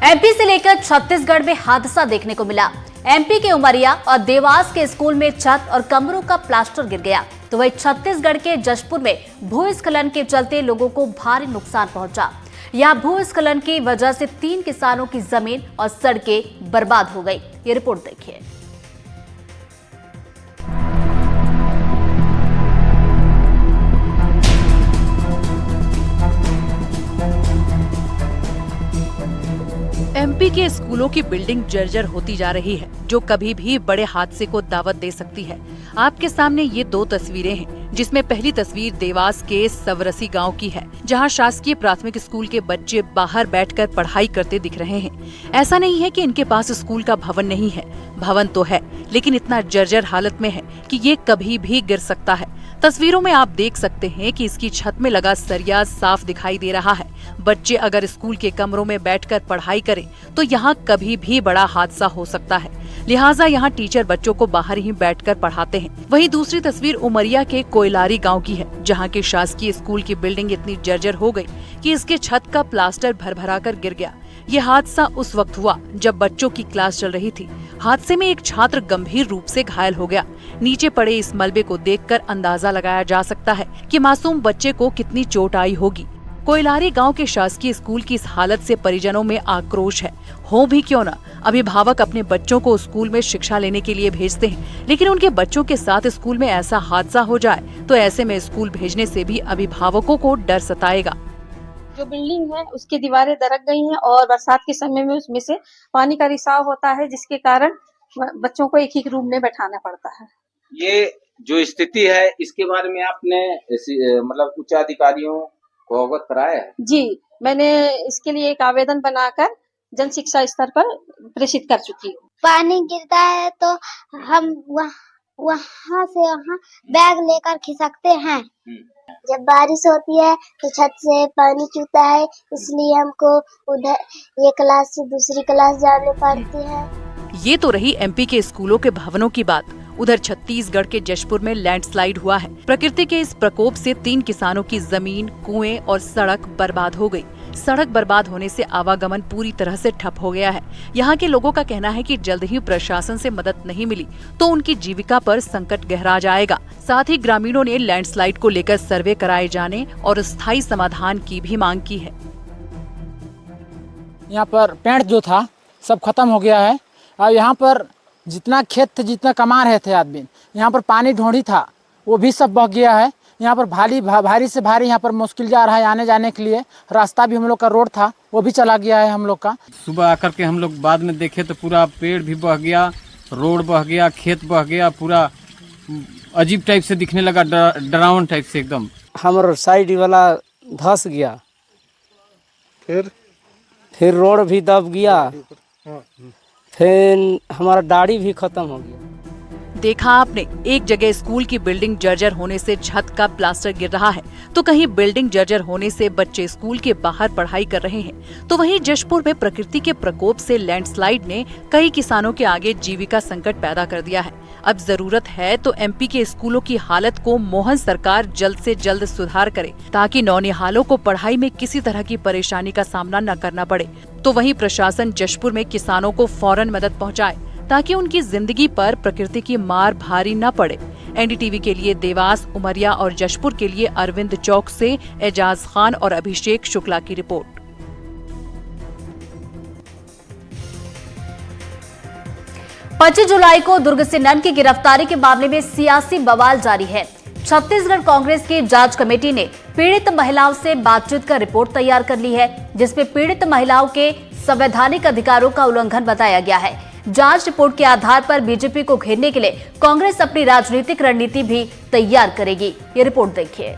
MP से लेकर छत्तीसगढ़ में हादसा देखने को मिला। एमपी के उमरिया और देवास के स्कूल में छत और कमरों का प्लास्टर गिर गया, तो वहीं छत्तीसगढ़ के जशपुर में भूस्खलन के चलते लोगों को भारी नुकसान पहुंचा। यहां भूस्खलन की वजह से 3 किसानों की जमीन और सड़कें बर्बाद हो गई। ये रिपोर्ट देखिए। एमपी के स्कूलों की बिल्डिंग जर्जर होती जा रही है, जो कभी भी बड़े हादसे को दावत दे सकती है। आपके सामने ये 2 तस्वीरें हैं, जिसमें पहली तस्वीर देवास के सवरसी गांव की है, जहां शासकीय प्राथमिक स्कूल के बच्चे बाहर बैठकर पढ़ाई करते दिख रहे हैं। ऐसा नहीं है कि इनके पास स्कूल का भवन नहीं है, भवन तो है, लेकिन इतना जर्जर हालत में है कि ये कभी भी गिर सकता है। तस्वीरों में आप देख सकते हैं कि इसकी छत में लगा सरिया साफ दिखाई दे रहा है। बच्चे अगर स्कूल के कमरों में बैठकर पढ़ाई करें तो यहाँ कभी भी बड़ा हादसा हो सकता है, लिहाजा यहाँ टीचर बच्चों को बाहर ही बैठकर पढ़ाते हैं। वहीं दूसरी तस्वीर उमरिया के कोयलारी गांव की है, जहाँ के शासकीय स्कूल की बिल्डिंग इतनी जर्जर हो गई कि इसके छत का प्लास्टर भर कर गिर गया। ये हादसा उस वक्त हुआ जब बच्चों की क्लास चल रही थी। हादसे में एक छात्र गंभीर रूप से घायल हो गया। नीचे पड़े इस मलबे को देखकर अंदाजा लगाया जा सकता है कि मासूम बच्चे को कितनी चोट आई होगी। कोयलारी गांव के शासकीय स्कूल की इस हालत से परिजनों में आक्रोश है। हो भी क्यों न, अभिभावक अपने बच्चों को स्कूल में शिक्षा लेने के लिए भेजते हैं, लेकिन उनके बच्चों के साथ स्कूल में ऐसा हादसा हो जाए तो ऐसे में स्कूल भेजने से भी अभिभावकों को डर सताएगा। जो बिल्डिंग है उसकी दीवारें दरक गई हैं और बरसात के समय में उसमें से पानी का रिसाव होता है, जिसके कारण बच्चों को एक ही रूम में बैठाना पड़ता है। ये जो स्थिति है इसके बारे में आपने मतलब उच्च अधिकारियों को अवगत कराया है? जी, मैंने इसके लिए एक आवेदन बनाकर जन शिक्षा स्तर पर प्रेषित कर चुकी हूँ। पानी गिरता है तो हम वहाँ से वहाँ बैग लेकर खिसकते हैं। जब बारिश होती है तो छत से पानी चूता है, इसलिए हमको उधर एक क्लास से दूसरी क्लास जाने पड़ती है। ये तो रही एमपी के स्कूलों के भवनों की बात। उधर छत्तीसगढ़ के जशपुर में लैंडस्लाइड हुआ है। प्रकृति के इस प्रकोप से 3 किसानों की जमीन, कुएं और सड़क बर्बाद हो गई। सड़क बर्बाद होने से आवागमन पूरी तरह से ठप हो गया है। यहाँ के लोगों का कहना है कि जल्द ही प्रशासन से मदद नहीं मिली तो उनकी जीविका पर संकट गहरा जाएगा। साथ ही ग्रामीणों ने लैंडस्लाइड को लेकर सर्वे कराए जाने और स्थायी समाधान की भी मांग की है। यहाँ पर पेड़ जो था सब खत्म हो गया है और यहाँ पर जितना खेत थे, जितना कमा रहे थे आदमी, यहाँ पर पानी ढोंढी था वो भी सब बह गया है। यहाँ पर भारी से भारी यहाँ पर मुश्किल जा रहा है आने जाने के लिए। रास्ता भी हम लोग का रोड था वो भी चला गया है हम लोग का। सुबह आकर के हम लोग बाद में देखे तो पूरा पेड़ भी बह गया, रोड बह गया, खेत बह गया, पूरा अजीब टाइप से दिखने लगा, डरावन टाइप से एकदम। हमारा साइड वाला धस गया, फिर रोड भी दब गया, फिर हमारा दाढ़ी भी खत्म हो गया। देखा आपने, एक जगह स्कूल की बिल्डिंग जर्जर होने से छत का प्लास्टर गिर रहा है, तो कहीं बिल्डिंग जर्जर होने से बच्चे स्कूल के बाहर पढ़ाई कर रहे हैं। तो वहीं जशपुर में प्रकृति के प्रकोप से लैंडस्लाइड ने कई किसानों के आगे जीविका संकट पैदा कर दिया है। अब जरूरत है तो एमपी के स्कूलों की हालत को मोहन सरकार जल्द से जल्द सुधार करे, ताकि नौनिहालों को पढ़ाई में किसी तरह की परेशानी का सामना न करना पड़े। तो वहीं प्रशासन जशपुर में किसानों को फौरन मदद पहुंचाए, ताकि उनकी जिंदगी पर प्रकृति की मार भारी न पड़े। एनडीटीवी के लिए देवास, उमरिया और जशपुर के लिए अरविंद चौक से एजाज खान और अभिषेक शुक्ला की रिपोर्ट। 25 जुलाई को दुर्ग से नन की गिरफ्तारी के मामले में सियासी बवाल जारी है। छत्तीसगढ़ कांग्रेस की जांच कमेटी ने पीड़ित महिलाओं से बातचीत कर रिपोर्ट तैयार कर ली है, जिसमें पीड़ित महिलाओं के संवैधानिक अधिकारों का उल्लंघन बताया गया है। जांच रिपोर्ट के आधार पर बीजेपी को घेरने के लिए कांग्रेस अपनी राजनीतिक रणनीति भी तैयार करेगी। ये रिपोर्ट देखिए।